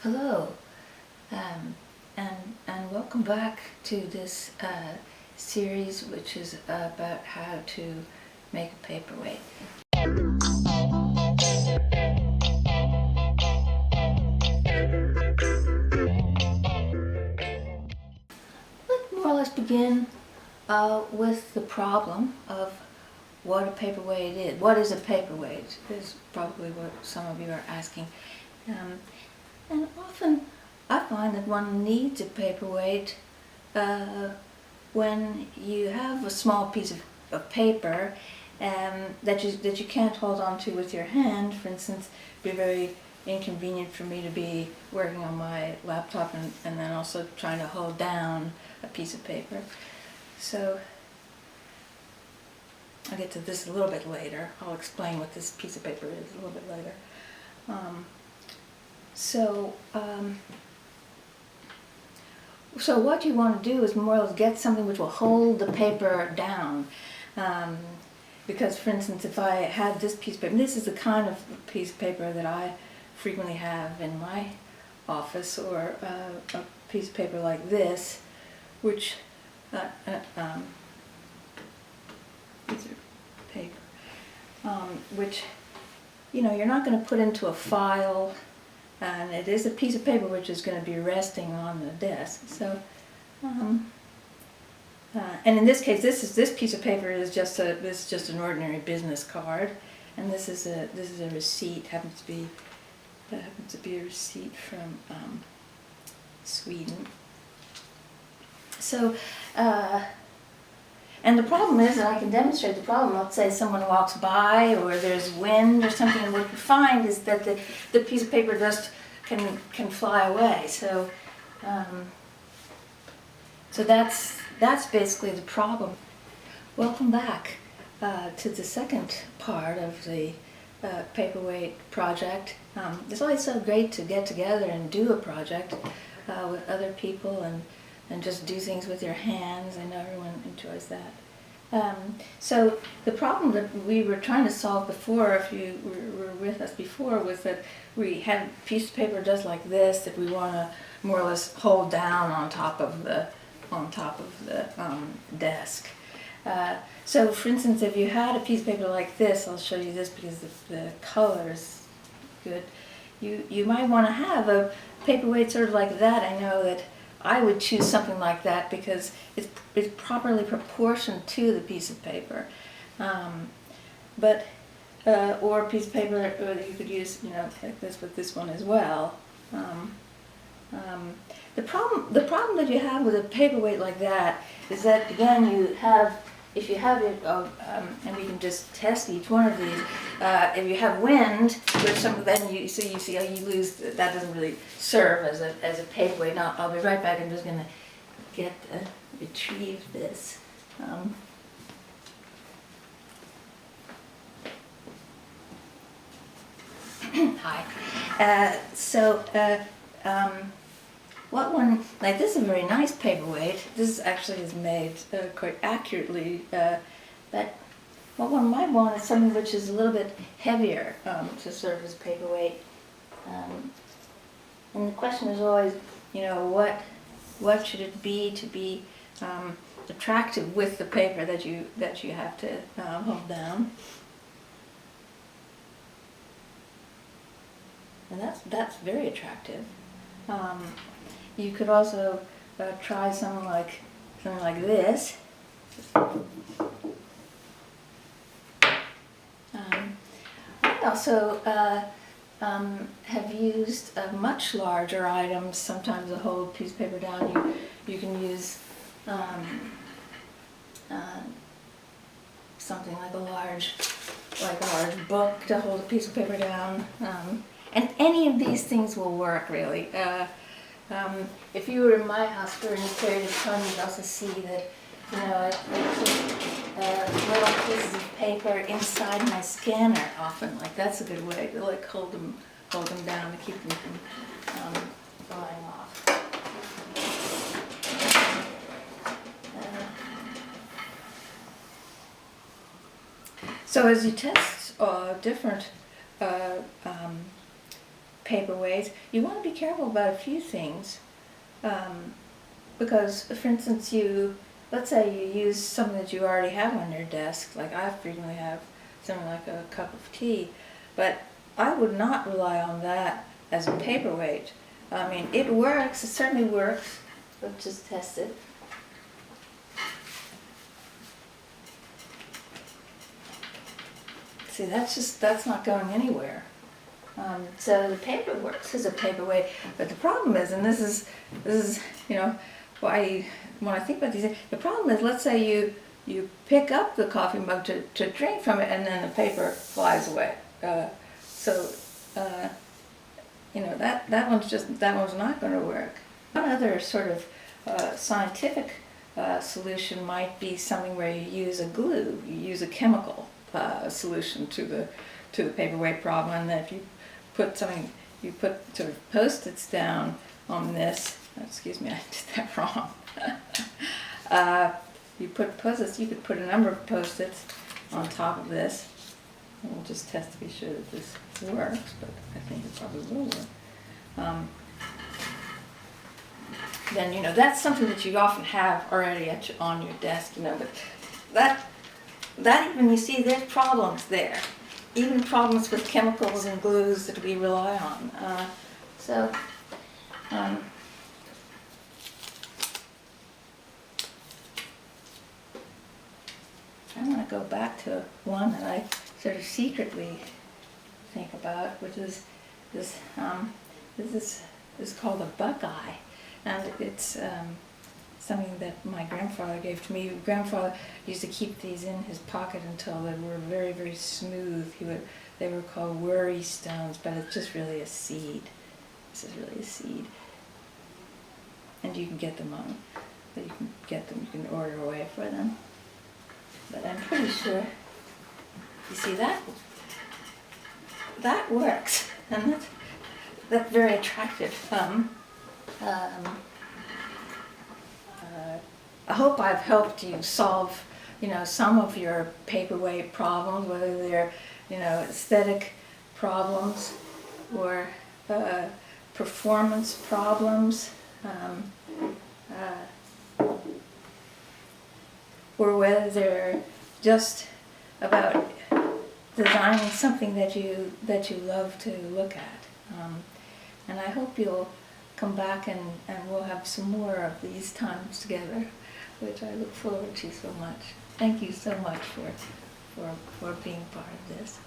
Hello, and welcome back to this series, which is about how to make a paperweight. Let's more or less begin with the problem of what a paperweight is. What is a paperweight? Is probably what some of you are asking. And often I find that one needs a paperweight when you have a small piece of paper that you can't hold on to with your hand. For instance, it would be very inconvenient for me to be working on my laptop and then also trying to hold down a piece of paper. So I'll get to this a little bit later. I'll explain what this piece of paper is a little bit later. So what you want to do is more or less get something which will hold the paper down. Because, for instance, if I had this piece of paper, this is the kind of piece of paper that I frequently have in my office, or a piece of paper like this, which piece of paper, which you're not going to put into a file. And it is a piece of paper which is going to be resting on the desk. So, and in this case, this piece of paper is just an ordinary business card, and this is a receipt. Happens to be a receipt from Sweden. So, and the problem is that I can demonstrate the problem. Let's say someone walks by, or there's wind or something, and what you find is that the piece of paper just can fly away. So, so that's basically the problem. Welcome back to the second part of the Paperweight project. It's always so great to get together and do a project with other people and just do things with your hands. I know everyone enjoys that. So the problem that we were trying to solve before, if you were with us before, was that we had a piece of paper just like this that we want to more or less hold down on top of the desk. So for instance, if you had a piece of paper like this, I'll show you this because the color is good. You might want to have a paperweight sort of like that. I know that I would choose something like that because it's properly proportioned to the piece of paper. Or a piece of paper that you could use, like this with this one as well. The problem that you have with a paperweight like that is that, again, if you have it, and we can just test each one of these. If you have wind, then you see how you lose. That doesn't really serve as a paperweight. Now I'll be right back. I'm just going to retrieve this. Hi. What one, like this is a very nice paperweight. This actually is made quite accurately. But what one might want is something which is a little bit heavier to serve as paperweight. And the question is always, what should it be to be attractive with the paper that you have to hold down. And that's very attractive. You could also try something like this. I also have used much larger items. Sometimes a whole piece of paper down. You can use something like a large book to hold a piece of paper down. And any of these things will work, really. If you were in my house for any period of time, you'd also see that, I keep little pieces of paper inside my scanner often. Like, that's a good way to hold them down to keep them from flying off. So as you test different paperweights, you want to be careful about a few things. Because, for instance, let's say you use something that you already have on your desk, like I frequently have something like a cup of tea, but I would not rely on that as a paperweight. I mean, it works, it certainly works. Let's just test it. See, that's not going anywhere. So the paper works as a paperweight, but the problem is, and this is why when I think about these, the problem is, let's say you pick up the coffee mug to drink from it, and then the paper flies away. That one's not going to work. One other sort of scientific solution might be something where you use a glue, you use a chemical solution to the paperweight problem, and then if you put sort of Post-its down on this. Excuse me, I did that wrong. You put Post-its. You could put a number of Post-its on top of this. And we'll just test to be sure that this works, but I think it probably will work. Then that's something that you often have already on your desk. But that even, you see, there's problems there. Even problems with chemicals and glues that we rely on. I want to go back to one that I sort of secretly think about, which is this is called a Buckeye, and it's something that my grandfather gave to me. Grandfather used to keep these in his pocket until they were very, very smooth. They were called worry stones, but it's just really a seed. This is really a seed. And you can get them you can order away for them. But I'm pretty sure, you see that works, and that's very attractive. I hope I've helped you solve, some of your paperweight problems, whether they're, aesthetic problems or performance problems, or whether they're just about designing something that you love to look at. And I hope you'll come back and we'll have some more of these times together, which I look forward to so much. Thank you so much for being part of this.